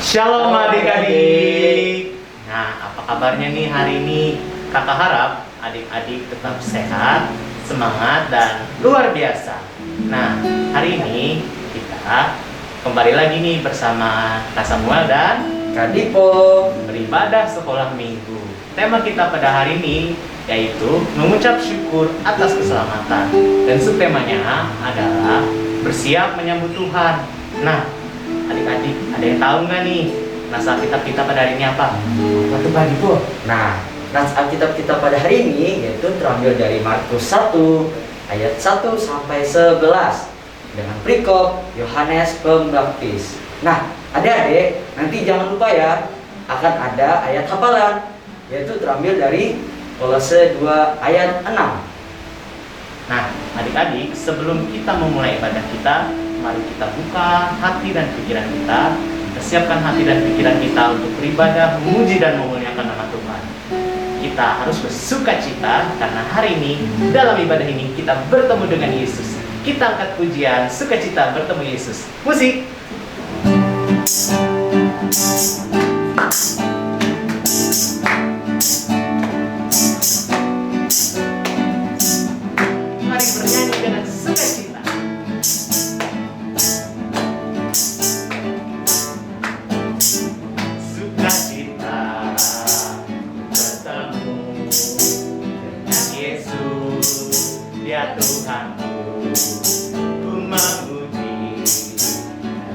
Shalom adik-adik. Nah, apa kabarnya nih hari ini? Kakak harap adik-adik tetap sehat, semangat, dan luar biasa. Nah, hari ini kita kembali lagi nih bersama Kak Samuel dan Kak Dipo beribadah sekolah minggu. Tema kita pada hari ini yaitu mengucap syukur atas keselamatan. Dan subtemanya adalah bersiap menyambut Tuhan. Nah, adik-adik, ada yang tahu nggak nih naskah Alkitab kita pada hari ini apa? Apa tuh Kak Dipo? Nah, naskah Alkitab kita pada hari ini yaitu terambil dari Markus 1 ayat 1 sampai 11 dengan perikop Yohanes Pembaptis. Nah, adik-adik, nanti jangan lupa ya, akan ada ayat hafalan yaitu terambil dari Kolose 2 ayat 6. Nah, adik-adik, sebelum kita memulai ibadah kita, mari kita buka hati dan pikiran kita. Kita siapkan hati dan pikiran kita untuk beribadah, memuji dan memuliakan nama Tuhan. Kita harus bersuka cita karena hari ini, dalam ibadah ini, kita bertemu dengan Yesus. Kita angkat pujian, sukacita bertemu Yesus. Musik! Mari bernyanyi dengan sukacita. Sukacita bertemu dengan Yesus, Dia Tuhanku. Ku memuji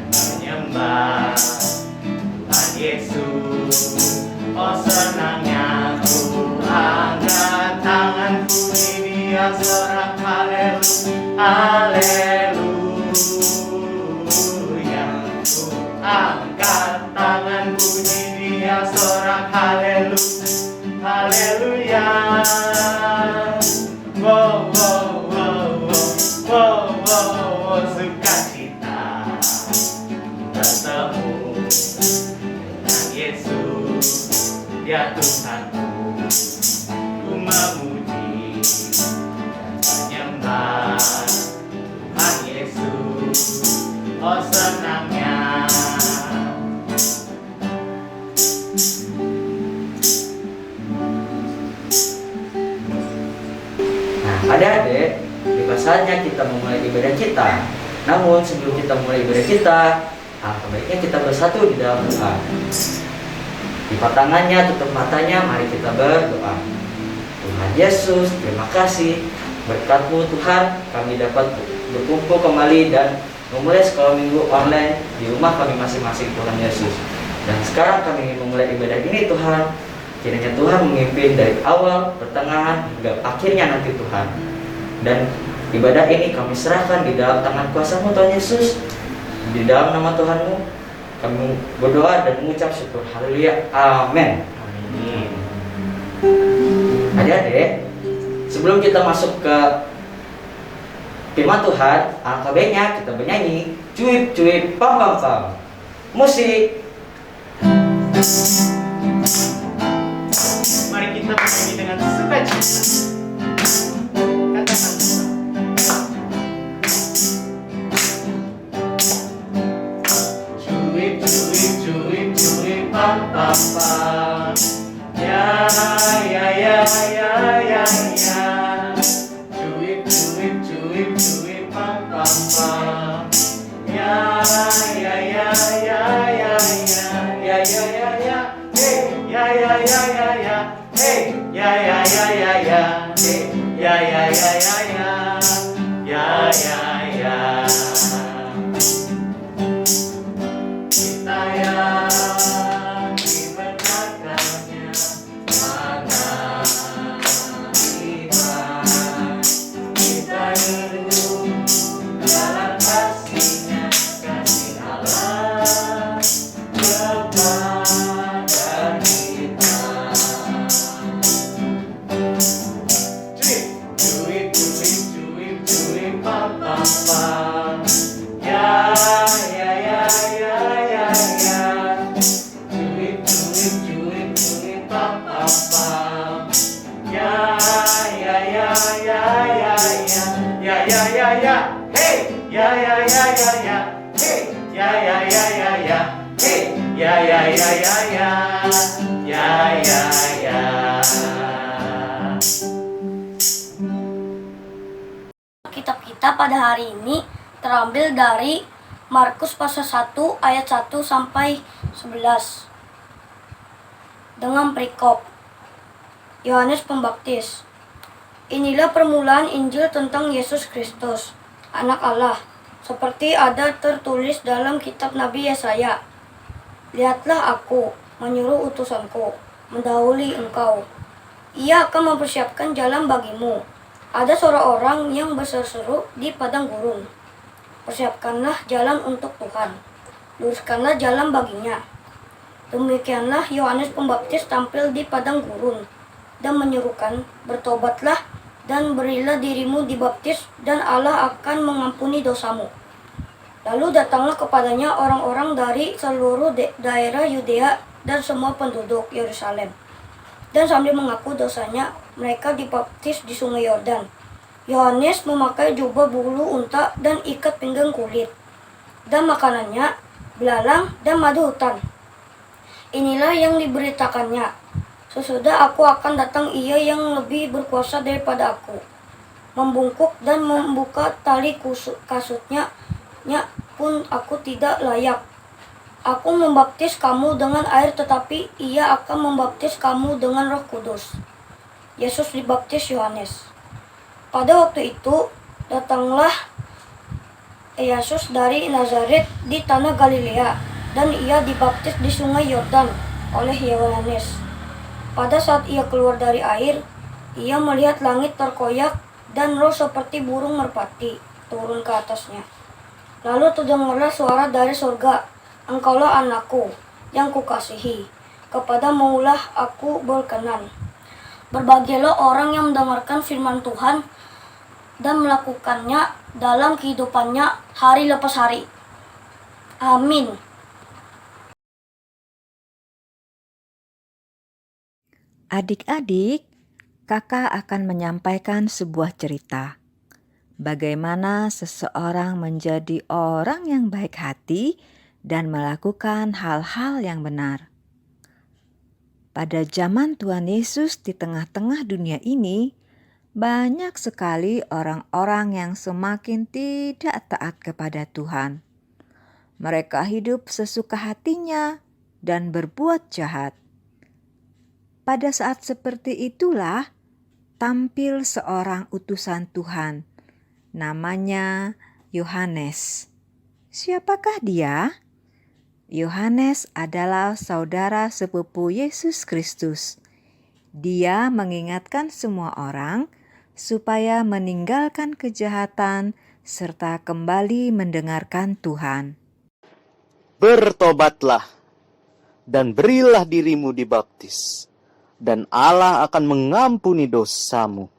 dan menyembah Tuhan Yesus. Oh senangnya ku angkat tanganku di Dia sorak haleluya. Ku angkat tanganku di Dia sorak haleluya. Wow, wow, wow, wow, wow, wow, sukacita bertemu dengan Yesus, Dia Tuhanku. Ku memuji dan menyembah Tuhan Yesus. Oh senangnya. Nah, adik-adik, tiba saatnya kita memulai ibadah kita. Namun sebelum kita mulai ibadah kita, alangkah baiknya kita bersatu di dalam doa. Lipat tangannya, tutup matanya, mari kita berdoa. Tuhan Yesus, terima kasih berkat-Mu Tuhan, kami dapat berkumpul kembali dan memulai sekolah minggu online di rumah kami masing-masing Tuhan Yesus. Dan sekarang kami ingin memulai ibadah ini Tuhan. Kiranya Tuhan memimpin dari awal, pertengahan, hingga akhirnya nanti Tuhan. Dan ibadah ini kami serahkan di dalam tangan kuasa-Mu Tuhan Yesus. Di dalam nama Tuhan-Mu kami berdoa dan mengucap syukur. Haleluya. Amin. Amin. Adik-adik, sebelum kita masuk ke firman Tuhan, alangkah baiknya kita bernyanyi cuip cuip pam pam pam. Musik. Mari kita bernyanyi dengan sukacita. Katakan cuip cuip cuip cuip pam pam pam. Ya ya ya ya ya ya. Cuip cuip cuip cuip pam pam pam. Ya ya ya ya ya ya ya ya ya ya. Hey ya ya ya ya ya. Hey ya ya ya ya ya. Hey ya ya ya ya ya. Ya ya ya. Kita yang diberkatkannya, mana kita hidup dalam kasih-Nya, kasih Allah kepada kita. Cuip, cuip, cuip, cuip, pam, pam, pam. Ya, ya, ya, ya, ya, ya. Cuip, cuip, cuip, cuip, pam, pam, pam. Ya, ya, ya, ya, ya, ya. Ya, ya, ya, ya. Hey, ya, ya, ya, ya, ya. Hey, ya, ya, ya, ya, ya. Hey, ya ya ya ya ya, ya ya ya. Kitab kita pada hari ini terambil dari Markus pasal 1 ayat 1 sampai 11 dengan perikop Yohanes Pembaptis. Inilah permulaan Injil tentang Yesus Kristus, Anak Allah, seperti ada tertulis dalam kitab Nabi Yesaya. Lihatlah aku menyuruh utusanku mendahului engkau. Ia akan mempersiapkan jalan bagimu. Ada seorang yang berseru di padang gurun. Persiapkanlah jalan untuk Tuhan. Luruskanlah jalan baginya. Demikianlah Yohanes Pembaptis tampil di padang gurun dan menyerukan, bertobatlah dan berilah dirimu dibaptis dan Allah akan mengampuni dosamu. Lalu datanglah kepadanya orang-orang dari seluruh daerah Yudea dan semua penduduk Yerusalem. Dan sambil mengaku dosanya, mereka dibaptis di sungai Yordan. Yohanes memakai jubah bulu unta dan ikat pinggang kulit. Dan makanannya, belalang dan madu hutan. Inilah yang diberitakannya. Sesudah aku akan datang, ia yang lebih berkuasa daripada aku. Membungkuk dan membuka tali kasutnya pun aku tidak layak. Aku membaptis kamu dengan air, tetapi ia akan membaptis kamu dengan Roh Kudus. Yesus dibaptis Yohanes. Pada waktu itu, datanglah Yesus dari Nazaret di tanah Galilea, dan ia dibaptis di sungai Yordan oleh Yohanes. Pada saat ia keluar dari air, ia melihat langit terkoyak dan roh seperti burung merpati turun ke atasnya. Lalu terdengarlah suara dari surga, Engkaulah anakku yang kukasihi, kepadamulah aku berkenan. Berbahagialah orang yang mendengarkan firman Tuhan dan melakukannya dalam kehidupannya hari lepas hari. Amin. Adik-adik, kakak akan menyampaikan sebuah cerita. Bagaimana seseorang menjadi orang yang baik hati dan melakukan hal-hal yang benar. Pada zaman Tuhan Yesus di tengah-tengah dunia ini, banyak sekali orang-orang yang semakin tidak taat kepada Tuhan. Mereka hidup sesuka hatinya dan berbuat jahat. Pada saat seperti itulah tampil seorang utusan Tuhan, namanya Yohanes. Siapakah dia? Yohanes adalah saudara sepupu Yesus Kristus. Dia mengingatkan semua orang supaya meninggalkan kejahatan serta kembali mendengarkan Tuhan. Bertobatlah dan berilah dirimu dibaptis, dan Allah akan mengampuni dosamu.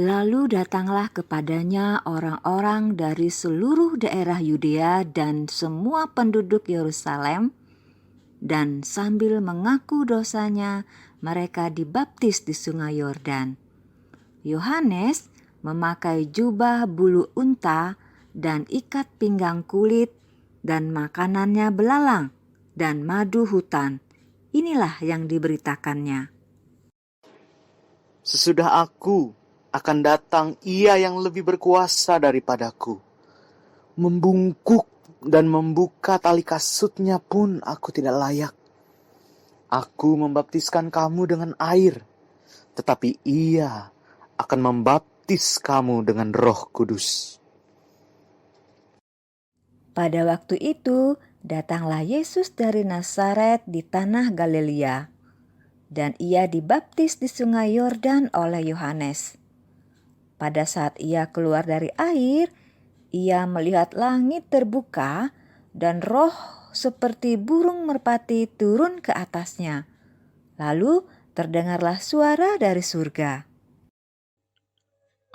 Lalu datanglah kepadanya orang-orang dari seluruh daerah Yudea dan semua penduduk Yerusalem, dan sambil mengaku dosanya, mereka dibaptis di sungai Yordan. Yohanes memakai jubah bulu unta dan ikat pinggang kulit, dan makanannya belalang dan madu hutan. Inilah yang diberitakannya. Sesudah aku akan datang ia yang lebih berkuasa daripadaku. Membungkuk dan membuka tali kasutnya pun aku tidak layak. Aku membaptiskan kamu dengan air, tetapi ia akan membaptis kamu dengan Roh Kudus. Pada waktu itu, datanglah Yesus dari Nazaret di tanah Galilea, dan ia dibaptis di sungai Yordan oleh Yohanes. Pada saat ia keluar dari air, ia melihat langit terbuka dan roh seperti burung merpati turun ke atasnya. Lalu terdengarlah suara dari surga.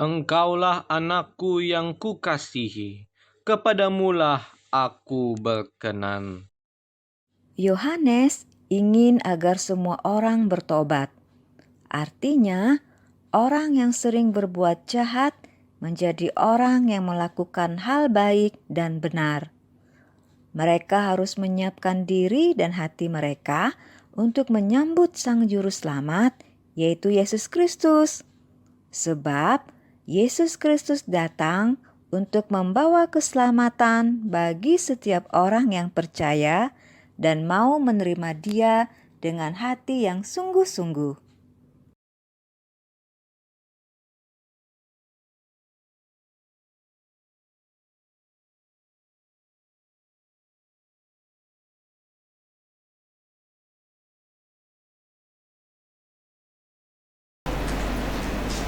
Engkaulah anakku yang kukasihi, kepadamulah aku berkenan. Yohanes ingin agar semua orang bertobat. Artinya, orang yang sering berbuat jahat menjadi orang yang melakukan hal baik dan benar. Mereka harus menyiapkan diri dan hati mereka untuk menyambut Sang Juru Selamat, yaitu Yesus Kristus. Sebab Yesus Kristus datang untuk membawa keselamatan bagi setiap orang yang percaya dan mau menerima Dia dengan hati yang sungguh-sungguh.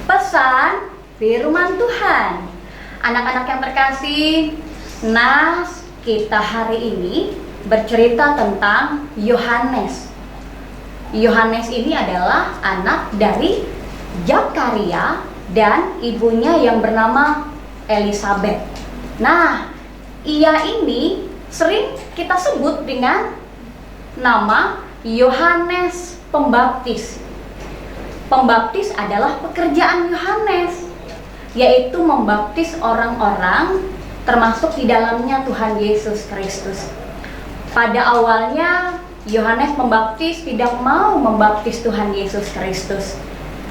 Pesan firman Tuhan. Anak-anak yang terkasih, nas kita hari ini bercerita tentang Yohanes. Yohanes ini adalah anak dari Zakaria dan ibunya yang bernama Elisabeth. Nah, ia ini sering kita sebut dengan nama Yohanes Pembaptis. Pembaptis adalah pekerjaan Yohanes, yaitu membaptis orang-orang, termasuk di dalamnya Tuhan Yesus Kristus. Pada awalnya, Yohanes Pembaptis tidak mau membaptis Tuhan Yesus Kristus,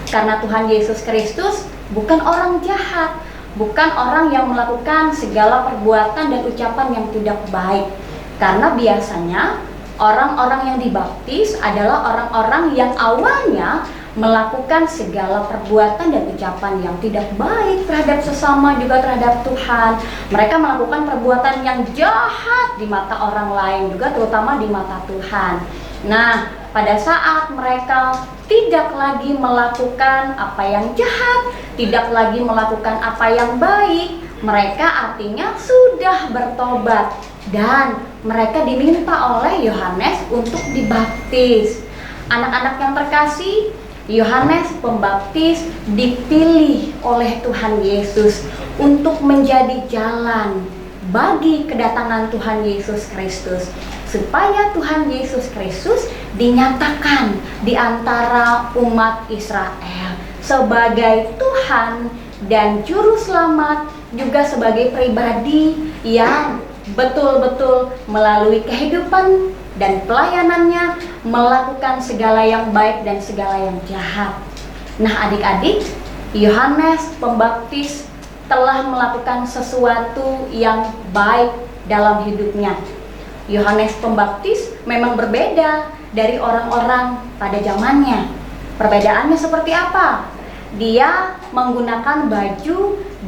karena Tuhan Yesus Kristus bukan orang jahat, bukan orang yang melakukan segala perbuatan dan ucapan yang tidak baik. Karena biasanya orang-orang yang dibaptis adalah orang-orang yang awalnya melakukan segala perbuatan dan ucapan yang tidak baik terhadap sesama, juga terhadap Tuhan. Mereka melakukan perbuatan yang jahat di mata orang lain, juga terutama di mata Tuhan. Nah, pada saat mereka tidak lagi melakukan apa yang jahat, tidak lagi melakukan apa yang baik, mereka artinya sudah bertobat dan mereka diminta oleh Yohanes untuk dibaptis. Anak-anak yang terkasih, Yohanes Pembaptis dipilih oleh Tuhan Yesus untuk menjadi jalan bagi kedatangan Tuhan Yesus Kristus, supaya Tuhan Yesus Kristus dinyatakan di antara umat Israel sebagai Tuhan dan Juru Selamat, juga sebagai pribadi yang betul-betul melalui kehidupan dan pelayanannya melakukan segala yang baik dan segala yang jahat. Nah, adik-adik, Yohanes Pembaptis telah melakukan sesuatu yang baik dalam hidupnya. Yohanes Pembaptis memang berbeda dari orang-orang pada zamannya. Perbedaannya seperti apa? Dia menggunakan baju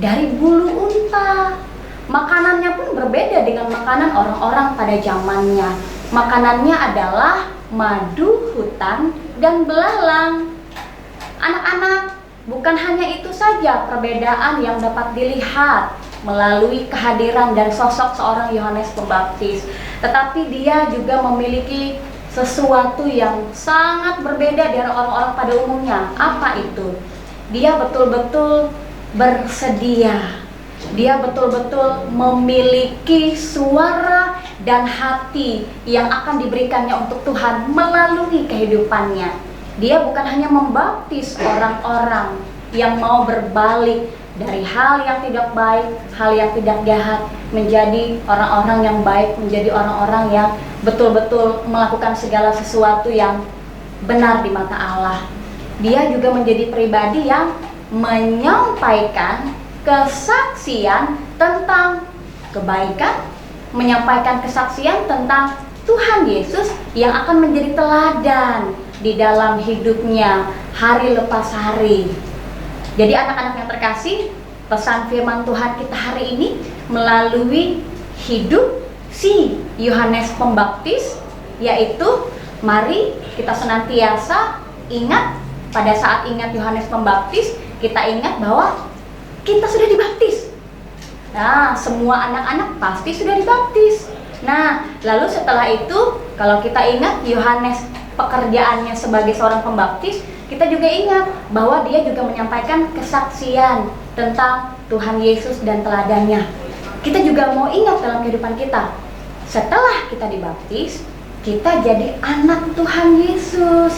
dari bulu unta. Makanannya pun berbeda dengan makanan orang-orang pada zamannya. Makanannya adalah madu hutan dan belalang. Anak-anak, bukan hanya itu saja perbedaan yang dapat dilihat melalui kehadiran dan sosok seorang Yohanes Pembaptis, tetapi dia juga memiliki sesuatu yang sangat berbeda dari orang-orang pada umumnya. Apa itu? Dia betul-betul bersedia. Dia betul-betul memiliki suara dan hati yang akan diberikannya untuk Tuhan melalui kehidupannya. Dia bukan hanya membaptis orang-orang yang mau berbalik dari hal yang tidak baik, hal yang tidak jahat, menjadi orang-orang yang baik, menjadi orang-orang yang betul-betul melakukan segala sesuatu yang benar di mata Allah. Dia juga menjadi pribadi yang menyampaikan kesaksian tentang kebaikan, menyampaikan kesaksian tentang Tuhan Yesus yang akan menjadi teladan di dalam hidupnya hari lepas hari. Jadi anak-anak yang terkasih, pesan firman Tuhan kita hari ini melalui hidup si Yohanes Pembaptis, yaitu mari kita senantiasa ingat, pada saat ingat Yohanes Pembaptis, kita ingat bahwa kita sudah dibaptis. Nah, semua anak-anak pasti sudah dibaptis. Nah, lalu setelah itu, kalau kita ingat Yohanes pekerjaannya sebagai seorang pembaptis, kita juga ingat bahwa dia juga menyampaikan kesaksian tentang Tuhan Yesus dan teladannya. Kita juga mau ingat dalam kehidupan kita, setelah kita dibaptis, kita jadi anak Tuhan Yesus.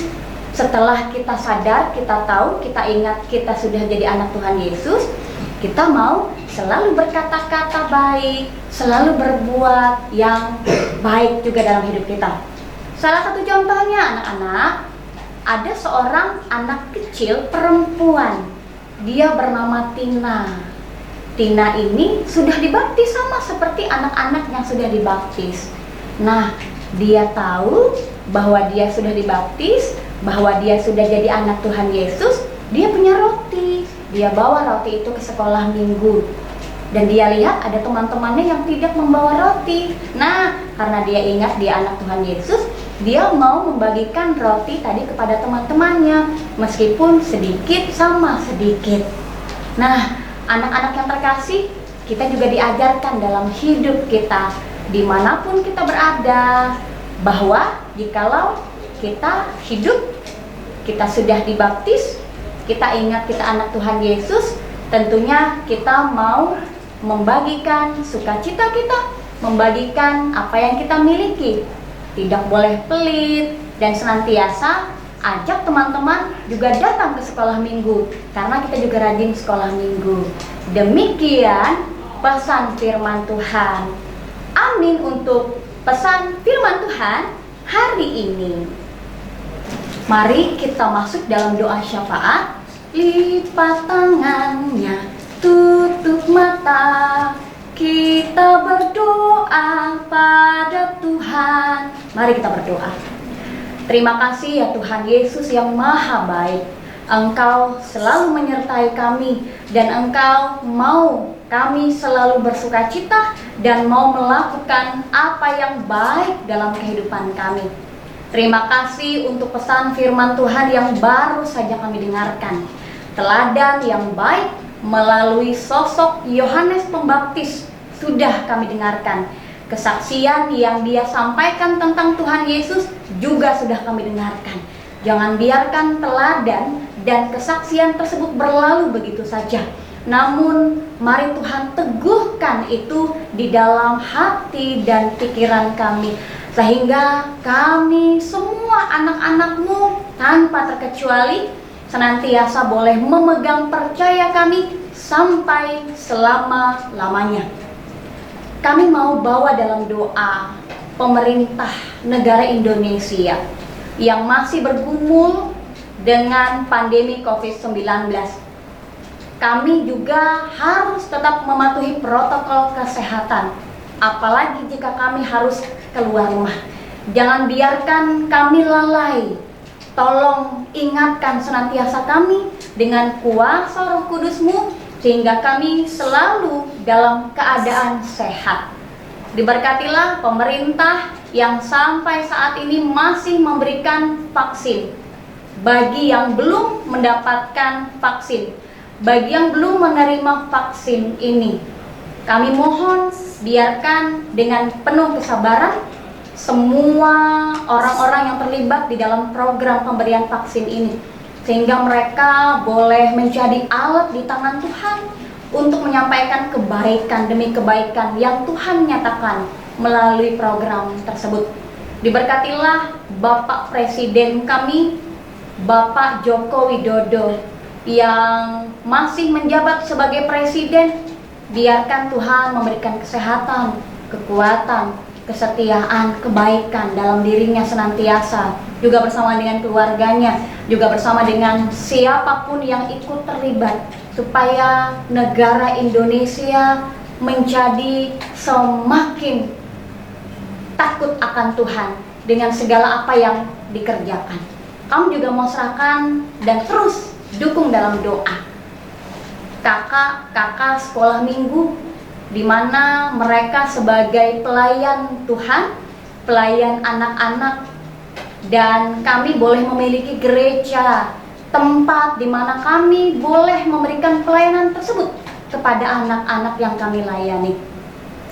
Setelah kita sadar, kita tahu, kita ingat kita sudah jadi anak Tuhan Yesus, Kita mau selalu berkata-kata baik, selalu berbuat yang baik juga dalam hidup kita. Salah satu contohnya anak-anak, ada seorang anak kecil perempuan. Dia bernama Tina. Tina ini sudah dibaptis sama seperti anak-anak yang sudah dibaptis. Nah, dia tahu bahwa dia sudah dibaptis, bahwa dia sudah jadi anak Tuhan Yesus. Dia punya roti. Dia bawa roti itu ke sekolah minggu. Dan dia lihat ada teman-temannya yang tidak membawa roti. Nah, karena dia ingat dia anak Tuhan Yesus, dia mau membagikan roti tadi kepada teman-temannya, meskipun sedikit sama sedikit. Nah, anak-anak yang terkasih, kita juga diajarkan dalam hidup kita, dimanapun kita berada, bahwa jikalau kita hidup, kita sudah dibaptis, kita ingat kita anak Tuhan Yesus, tentunya kita mau membagikan sukacita kita, membagikan apa yang kita miliki. Tidak boleh pelit dan senantiasa ajak teman-teman juga datang ke sekolah minggu, karena kita juga rajin sekolah minggu. Demikian pesan firman Tuhan. Amin untuk pesan firman Tuhan hari ini. Mari kita masuk dalam doa syafaat. Lipat tangannya, tutup mata, kita berdoa pada Tuhan. Mari kita berdoa. Terima kasih ya Tuhan Yesus yang maha baik. Engkau selalu menyertai kami, dan Engkau mau kami selalu bersukacita dan mau melakukan apa yang baik dalam kehidupan kami. Terima kasih untuk pesan firman Tuhan yang baru saja kami dengarkan. Teladan yang baik melalui sosok Yohanes Pembaptis sudah kami dengarkan. Kesaksian yang dia sampaikan tentang Tuhan Yesus juga sudah kami dengarkan. Jangan biarkan teladan dan kesaksian tersebut berlalu begitu saja. Namun mari Tuhan teguhkan itu di dalam hati dan pikiran kami, sehingga kami semua anak-anak-Mu tanpa terkecuali senantiasa boleh memegang percaya kami sampai selama-lamanya. Kami mau bawa dalam doa pemerintah negara Indonesia yang masih bergumul dengan pandemi COVID-19. Kami juga harus tetap mematuhi protokol kesehatan, apalagi jika kami harus keluar rumah. Jangan biarkan kami lalai. Tolong ingatkan senantiasa kami dengan kuasa Roh Kudus-Mu, sehingga kami selalu dalam keadaan sehat. Diberkatilah pemerintah yang sampai saat ini masih memberikan vaksin. Bagi yang belum mendapatkan vaksin, bagi yang belum menerima vaksin ini, kami mohon biarkan dengan penuh kesabaran semua orang-orang yang terlibat di dalam program pemberian vaksin ini, sehingga mereka boleh menjadi alat di tangan Tuhan untuk menyampaikan kebaikan demi kebaikan yang Tuhan nyatakan melalui program tersebut. Diberkatilah Bapak Presiden kami, Bapak Joko Widodo, yang masih menjabat sebagai Presiden. Biarkan Tuhan memberikan kesehatan, kekuatan, kesetiaan, kebaikan dalam dirinya senantiasa, juga bersama dengan keluarganya, juga bersama dengan siapapun yang ikut terlibat, supaya negara Indonesia menjadi semakin takut akan Tuhan dengan segala apa yang dikerjakan. Kamu juga mau serahkan dan terus dukung dalam doa kakak-kakak sekolah minggu, di mana mereka sebagai pelayan Tuhan, pelayan anak-anak, dan kami boleh memiliki gereja, tempat di mana kami boleh memberikan pelayanan tersebut kepada anak-anak yang kami layani.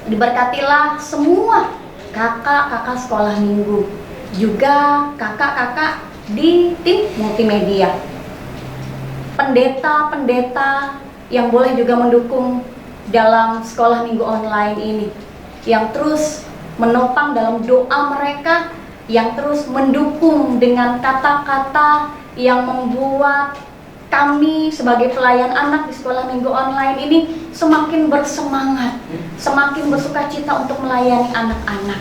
Diberkatilah semua kakak-kakak sekolah minggu, juga kakak-kakak di tim multimedia, pendeta-pendeta yang boleh juga mendukung dalam sekolah minggu online ini, yang terus menopang dalam doa mereka, yang terus mendukung dengan kata-kata yang membuat kami sebagai pelayan anak di sekolah minggu online ini semakin bersemangat, semakin bersukacita untuk melayani anak-anak.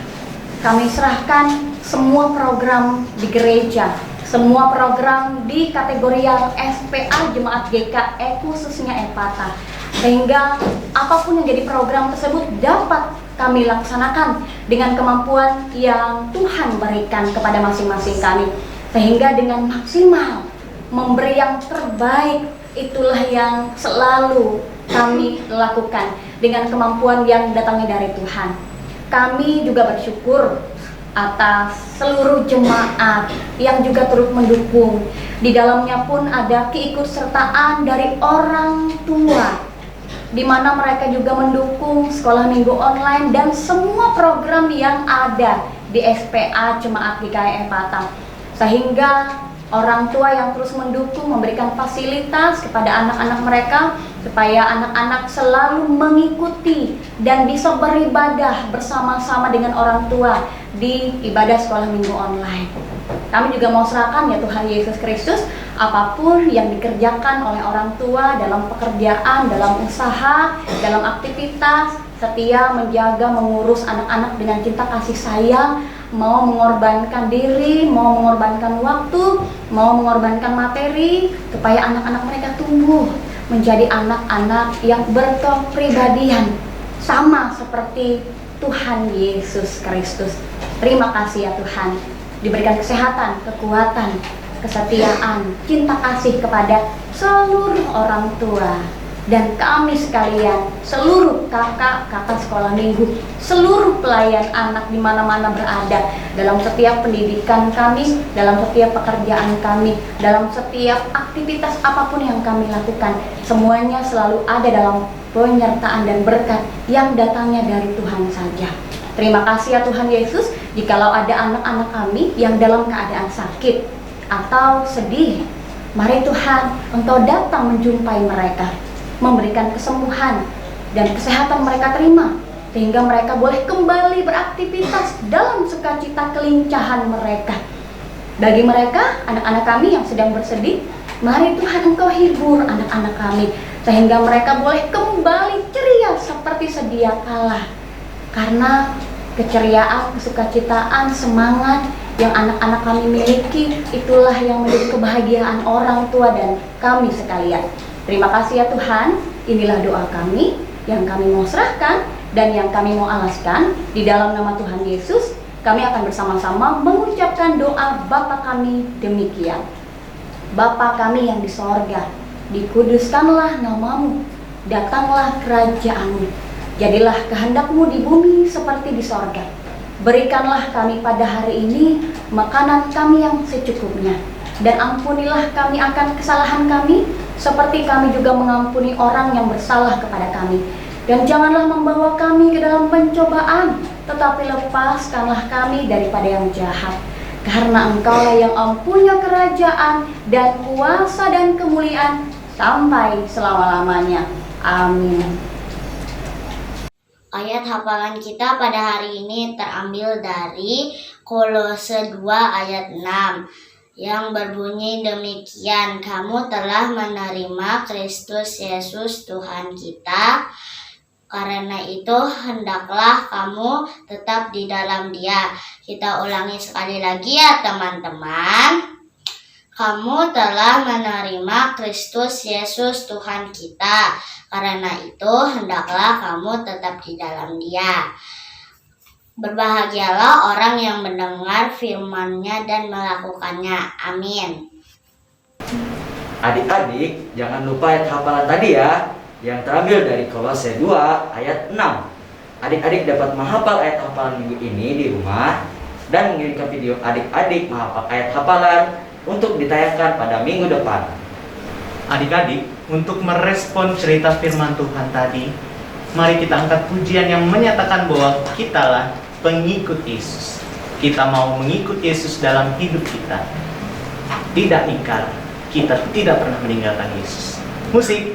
Kami serahkan semua program di gereja, semua program di kategori yang SPA Jemaat GKE khususnya Epata, sehingga apapun yang jadi program tersebut dapat kami laksanakan dengan kemampuan yang Tuhan berikan kepada masing-masing kami, sehingga dengan maksimal memberi yang terbaik. Itulah yang selalu kami lakukan dengan kemampuan yang datangnya dari Tuhan. Kami juga bersyukur atas seluruh jemaat yang juga turut mendukung. Di dalamnya pun ada keikutsertaan dari orang tua, di mana mereka juga mendukung sekolah minggu online dan semua program yang ada di SPA Jemaat GKE Epata, sehingga orang tua yang terus mendukung, memberikan fasilitas kepada anak-anak mereka supaya anak-anak selalu mengikuti dan bisa beribadah bersama-sama dengan orang tua di ibadah sekolah minggu online. Kami juga mau serahkan ya Tuhan Yesus Kristus, apapun yang dikerjakan oleh orang tua dalam pekerjaan, dalam usaha, dalam aktivitas, setia menjaga, mengurus anak-anak dengan cinta kasih sayang, mau mengorbankan diri, mau mengorbankan waktu, mau mengorbankan materi, supaya anak-anak mereka tumbuh menjadi anak-anak yang berkepribadian sama seperti Tuhan Yesus Kristus. Terima kasih ya Tuhan, diberikan kesehatan, kekuatan, kesetiaan, cinta kasih kepada seluruh orang tua dan kami sekalian, seluruh kakak-kakak sekolah minggu, seluruh pelayan anak di mana-mana berada, dalam setiap pendidikan kami, dalam setiap pekerjaan kami, dalam setiap aktivitas apapun yang kami lakukan, semuanya selalu ada dalam penyertaan dan berkat yang datangnya dari Tuhan saja. Terima kasih ya Tuhan Yesus, jikalau ada anak-anak kami yang dalam keadaan sakit atau sedih, mari Tuhan Engkau datang menjumpai mereka, memberikan kesembuhan dan kesehatan mereka terima, sehingga mereka boleh kembali beraktivitas dalam sukacita kelincahan mereka. Bagi mereka, anak-anak kami yang sedang bersedih, mari Tuhan Engkau hibur anak-anak kami, sehingga mereka boleh kembali ceria seperti sedia kala. Karena keceriaan, kesukacitaan, semangat yang anak-anak kami miliki, itulah yang menjadi kebahagiaan orang tua dan kami sekalian. Terima kasih ya Tuhan, inilah doa kami yang kami mau serahkan dan yang kami mau alaskan di dalam nama Tuhan Yesus. Kami akan bersama-sama mengucapkan doa Bapa kami demikian. Bapa kami yang di sorga, dikuduskanlah namamu, datanglah kerajaanmu, jadilah kehendakmu di bumi seperti di sorga. Berikanlah kami pada hari ini makanan kami yang secukupnya, dan ampunilah kami akan kesalahan kami, seperti kami juga mengampuni orang yang bersalah kepada kami. Dan janganlah membawa kami ke dalam pencobaan, tetapi lepaskanlah kami daripada yang jahat. Karena Engkaulah yang mempunyai kerajaan dan kuasa dan kemuliaan sampai selama-lamanya. Amin. Ayat hafalan kita pada hari ini terambil dari Kolose 2 ayat 6 yang berbunyi demikian, kamu telah menerima Kristus Yesus Tuhan kita, karena itu hendaklah kamu tetap di dalam Dia. Kita ulangi sekali lagi ya teman-teman. Kamu telah menerima Kristus Yesus Tuhan kita, karena itu hendaklah kamu tetap di dalam Dia. Berbahagialah orang yang mendengar firman-Nya dan melakukannya. Amin. Adik-adik, jangan lupa ayat hafalan tadi ya, yang terambil dari Kolose 2 ayat 6. Adik-adik dapat menghafal ayat hafalan minggu ini di rumah dan mengirimkan video adik-adik menghafal ayat hafalan untuk ditayangkan pada minggu depan. Adik-adik, untuk merespon cerita firman Tuhan tadi, mari kita angkat pujian yang menyatakan bahwa kitalah pengikut Yesus. Kita mau mengikut Yesus dalam hidup kita. Tidak ingkar, kita tidak pernah meninggalkan Yesus. Musik.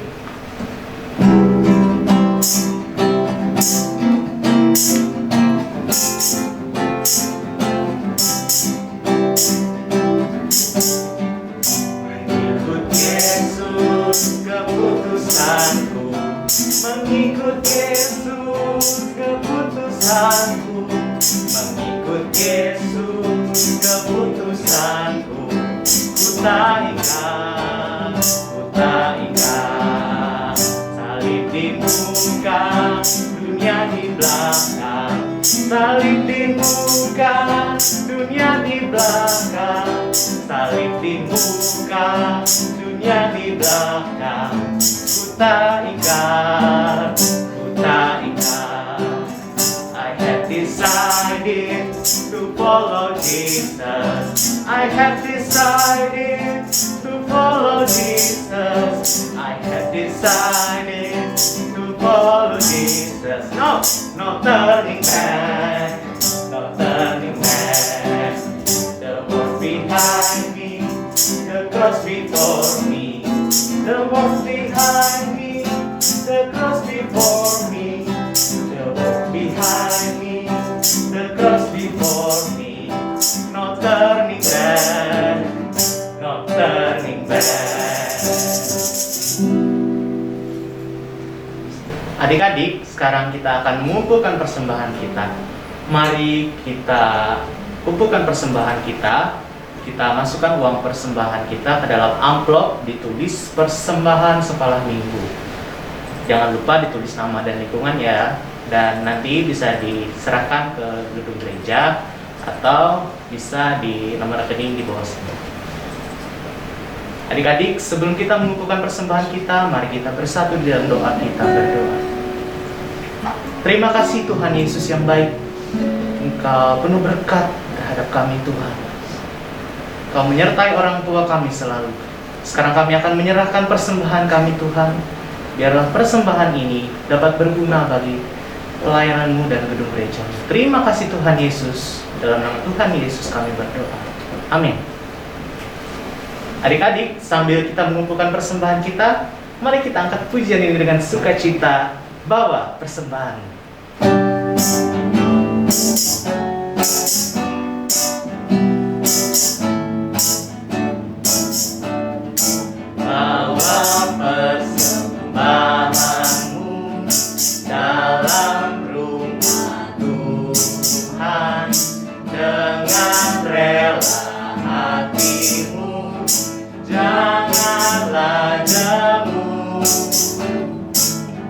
Mengikut Yesus mengikut Yesus keputusanku, mengikut Yesus keputusanku. Ku tak ingat, salib di muka, dunia di belakang. Salib di muka, dunia di belakang. Salib di muka, dunia di belakang. Ku tak ingat, I have decided to follow Jesus. I have decided to follow Jesus. I have decided to follow Jesus. No turning back, no turning back. The world behind me, the cross before me. The world behind me, the cross before me. The world behind me, the cross before me. No turning back, no turning back. Adik-adik, sekarang kita akan mengumpulkan persembahan kita. Mari kita kumpulkan persembahan kita. Kita masukkan uang persembahan kita ke dalam amplop, ditulis persembahan sekolah minggu. Jangan lupa ditulis nama dan lingkungan ya. Dan nanti bisa diserahkan ke gedung gereja atau bisa di nomor rekening di bawah sini. Adik-adik, sebelum kita mengumpulkan persembahan kita, mari kita bersatu di dalam doa. Kita berdoa. Terima kasih Tuhan Yesus yang baik. Engkau penuh berkat terhadap kami Tuhan. Kau menyertai orang tua kami selalu. Sekarang kami akan menyerahkan persembahan kami Tuhan. Biarlah persembahan ini dapat berguna bagi pelayanan-Mu dan gedung gereja. Terima kasih Tuhan Yesus. Dalam nama Tuhan Yesus kami berdoa. Amin. Adik-adik, sambil kita mengumpulkan persembahan kita, mari kita angkat pujian ini dengan sukacita. Bawa persembahan. Persembahanmu dalam rumah Tuhan, dengan rela hatimu, janganlah jemu.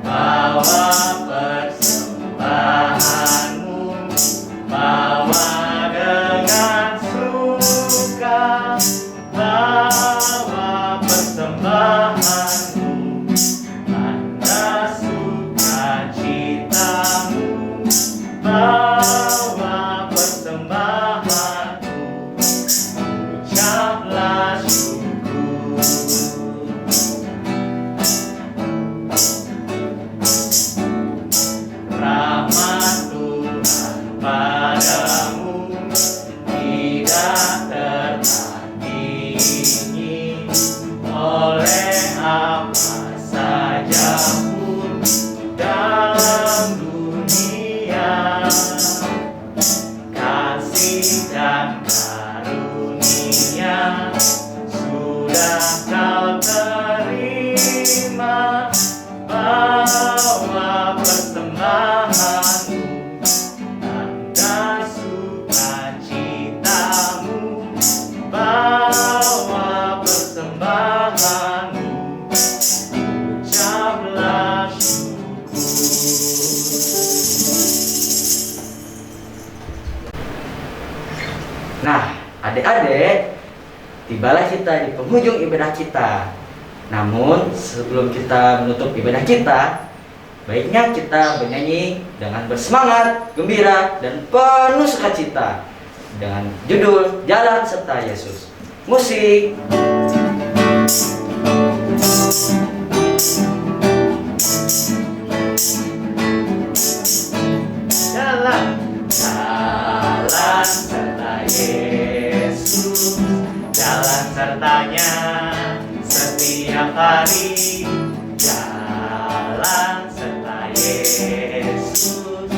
Bawa persembahanmu, bawa dengan suka, bawa persembahanmu, tanda sukacitamu, bawa persembahanmu, ucaplah syukur. Rahmat Tuhan padamu tidak tertandingi oleh apa saja pun dalam dunia. Kasih dan karunia sudah kau terima. Bawa persembahanmu, tanda sukacitamu, bawa persembahanmu, ucaplah syukur. Nah, adik-adik, tibalah kita di penghujung ibadah kita. Namun, sebelum kita menutup ibadah kita, baiknya kita bernyanyi dengan bersemangat, gembira, dan penuh sukacita dengan judul Jalan Serta Yesus. Musik. Jalan, jalan serta Yesus, jalan sertanya setiap hari. Jalan serta Yesus,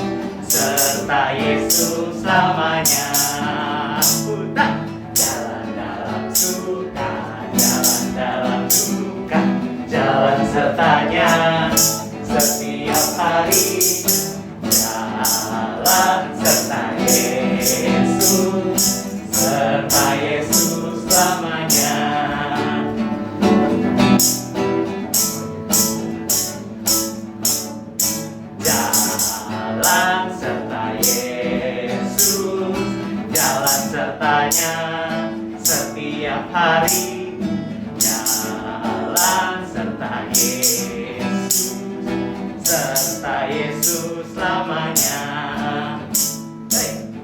serta Yesus selamanya. Putar. Jalan dalam suka, jalan dalam duka, jalan sertanya sertanya setiap hari. Jalan serta Yesus selamanya.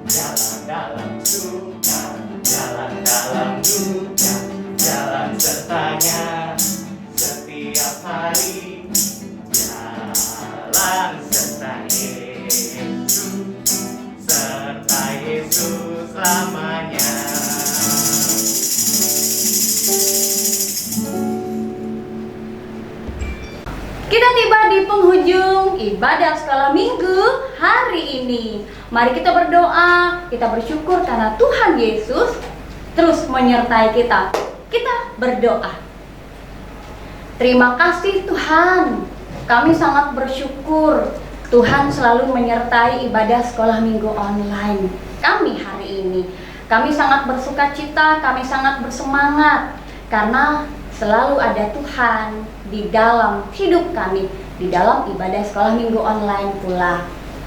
Jalan dalam suka, jalan dalam duka, jalan sertanya setiap hari. Jalan serta Yesus selamanya. Kita tiba di penghujung ibadah sekolah minggu hari ini. Mari kita berdoa, kita bersyukur karena Tuhan Yesus terus menyertai kita. Kita berdoa. Terima kasih Tuhan, kami sangat bersyukur Tuhan selalu menyertai ibadah sekolah minggu online kami hari ini. Kami sangat bersukacita, kami sangat bersemangat karena selalu ada Tuhan di dalam hidup kami, di dalam ibadah sekolah minggu online pula.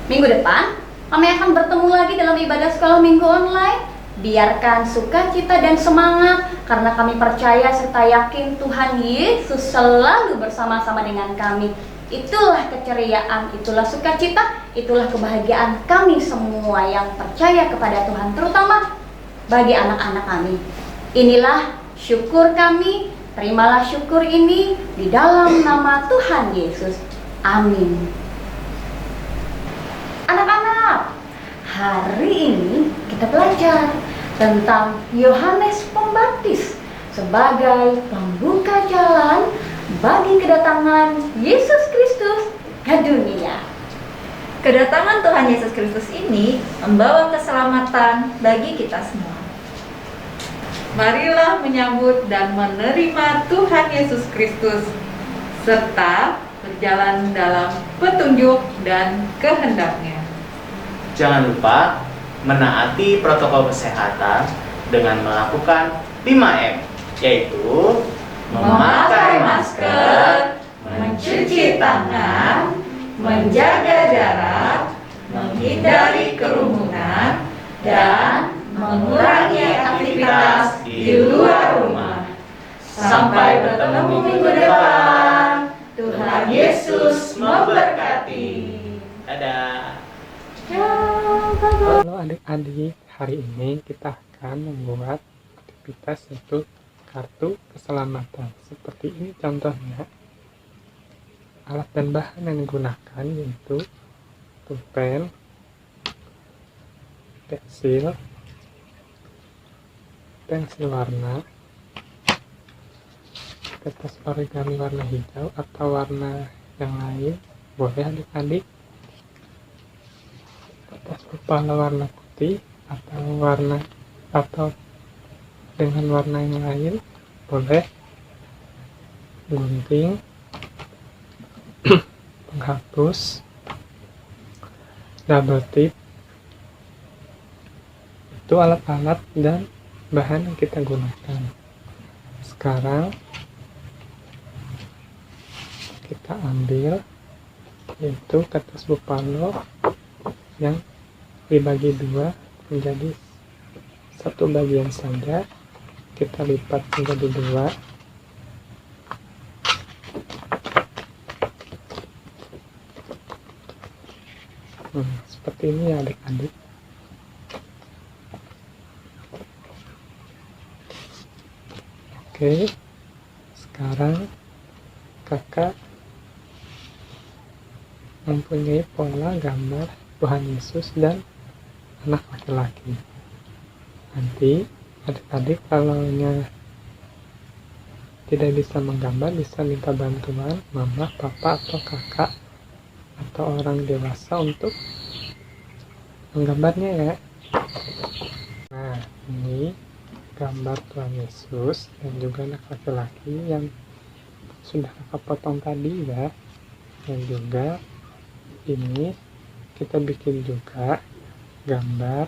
Minggu depan, kami akan bertemu lagi dalam ibadah sekolah minggu online. Biarkan sukacita dan semangat, karena kami percaya serta yakin Tuhan Yesus selalu bersama-sama dengan kami. Itulah keceriaan, itulah sukacita, itulah kebahagiaan kami semua yang percaya kepada Tuhan, terutama bagi anak-anak kami. Inilah syukur kami. Terimalah syukur ini di dalam nama Tuhan Yesus. Amin. Anak-anak, hari ini kita belajar tentang Yohanes Pembaptis sebagai pembuka jalan bagi kedatangan Yesus Kristus ke dunia. Kedatangan Tuhan Yesus Kristus ini membawa keselamatan bagi kita semua. Marilah menyambut dan menerima Tuhan Yesus Kristus serta berjalan dalam petunjuk dan kehendak-Nya. Jangan lupa menaati protokol kesehatan dengan melakukan 5M, yaitu Memakai masker, mencuci tangan, menjaga jarak, menghindari kerumunan, dan mengurangi aktivitas di luar rumah. Sampai bertemu minggu depan. Tuhan Yesus memberkati. dadah. Halo adik-adik, hari ini kita akan membuat aktivitas untuk kartu keselamatan. Seperti ini contohnya. Alat dan bahan yang digunakan yaitu pulpen, pensil warna, kertas origami warna hijau atau warna yang lain boleh adik-adik, kertas kepala warna putih atau dengan warna yang lain boleh, gunting, penghapus, double tip. Itu alat-alat dan bahan yang kita gunakan. Sekarang kita ambil yaitu kertas bupalo yang dibagi dua menjadi satu bagian saja, kita lipat menjadi dua. Seperti ini ya adik-adik. Oke, sekarang kakak mempunyai pola gambar Tuhan Yesus dan anak laki-laki. Nanti adik-adik kalau tidak bisa menggambar, bisa minta bantuan mama, papa, atau kakak atau orang dewasa untuk menggambarnya ya. Nah, ini gambar Tuhan Yesus dan juga anak laki-laki yang sudah kakak potong tadi ya. Dan juga ini kita bikin juga gambar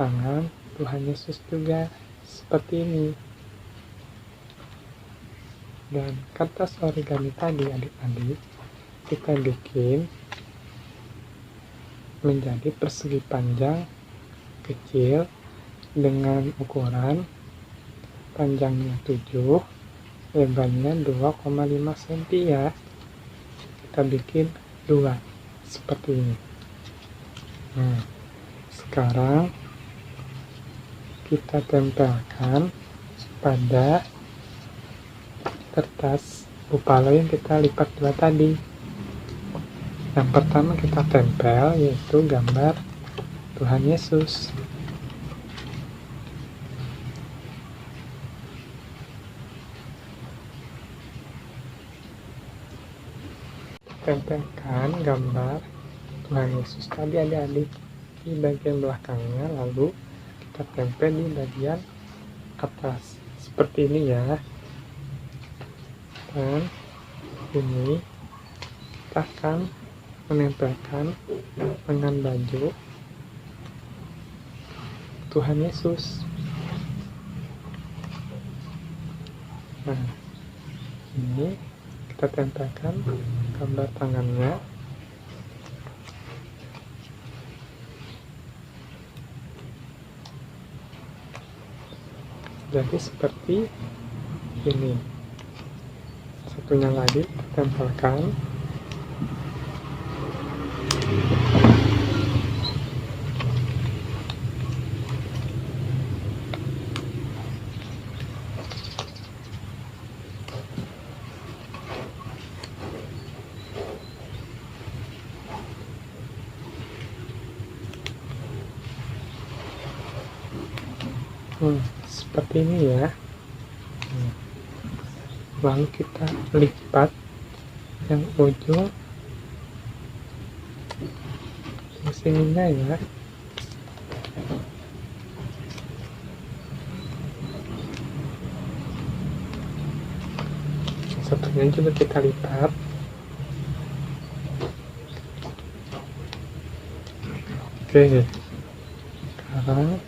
tangan Tuhan Yesus juga seperti ini. Dan kertas origami tadi adik-adik kita bikin menjadi persegi panjang, kecil, dengan ukuran panjangnya 7, lebarnya 2,5 cm ya. Kita bikin 2 seperti ini. Nah, sekarang kita tempelkan pada kertas bupalo yang kita lipat 2 tadi. Yang pertama kita tempel yaitu gambar Tuhan Yesus. Tempelkan gambar Tuhan Yesus tadi adik-adik di bagian belakangnya, lalu kita tempel di bagian atas seperti ini ya. Dan ini kita akan menempelkan dengan baju Tuhan Yesus. Nah, ini kita tempelkan gambar tangannya. Jadi seperti ini. Satunya lagi tempelkan. Seperti ini ya. Lalu kita lipat yang ujung di sininya ya. Satunya juga kita lipat. Oke, sekarang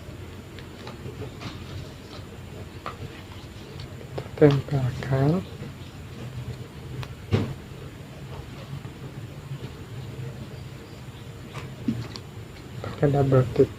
tempelkan pakai double tip.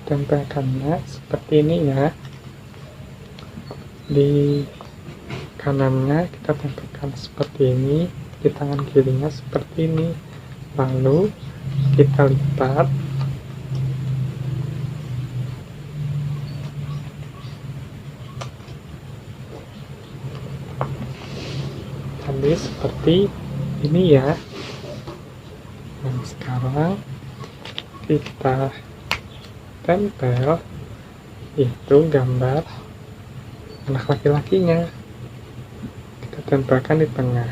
Tempelkannya seperti ini ya. Di kanannya kita tempelkan seperti ini, di tangan kirinya seperti ini, lalu kita lipat. Tadi seperti ini ya. Dan sekarang kita tempel itu gambar anak laki-lakinya, kita tempelkan di tengah.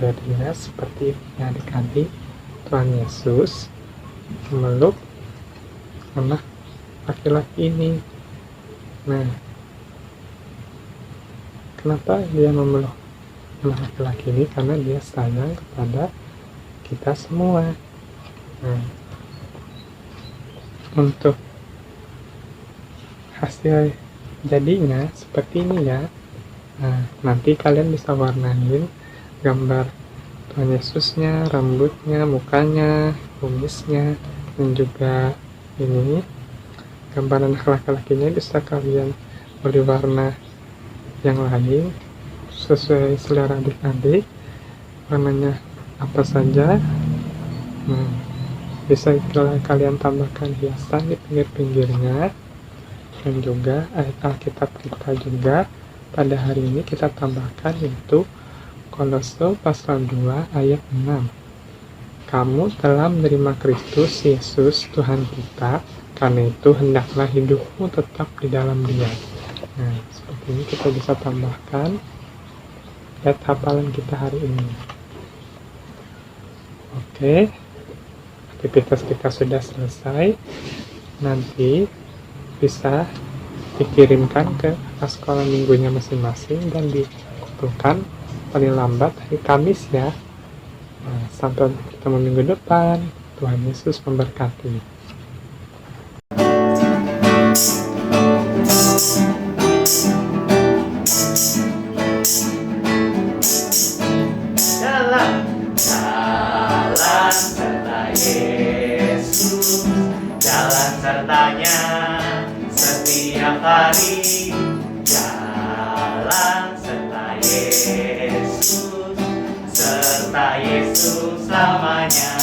Jadinya seperti ini adik-adik, Tuhan Yesus memeluk anak laki-laki ini. Nah, kenapa dia memeluk anak laki-laki ini? Karena dia sayang kepada kita semua. Nah, untuk hasil jadinya seperti ini ya. Nah, nanti kalian bisa warnain gambar Tuhan Yesusnya, rambutnya, mukanya, kumisnya, dan juga ini gambar anak laki-lakinya bisa kalian beri warna yang lain sesuai selera adik-adik. warnanya apa saja. Bisa kalian tambahkan hiasan di pinggir-pinggirnya. Dan juga ayat Alkitab kita juga pada hari ini kita tambahkan, yaitu Kolose pasal 2 ayat 6. Kamu telah menerima Kristus Yesus Tuhan kita, karena itu hendaklah hidupmu tetap di dalam Dia. Nah, seperti ini kita bisa tambahkan ayat hafalan kita hari ini. Oke, aktivitas kita sudah selesai. Nanti bisa dikirimkan ke sekolah minggunya masing-masing dan dikumpulkan paling lambat hari Kamis ya. Nah, sampai ketemu minggu depan. Tuhan Yesus memberkati. Jalan serta Yesus, jalan sertanya setiap hari. Jalan serta Yesus, serta Yesus selamanya.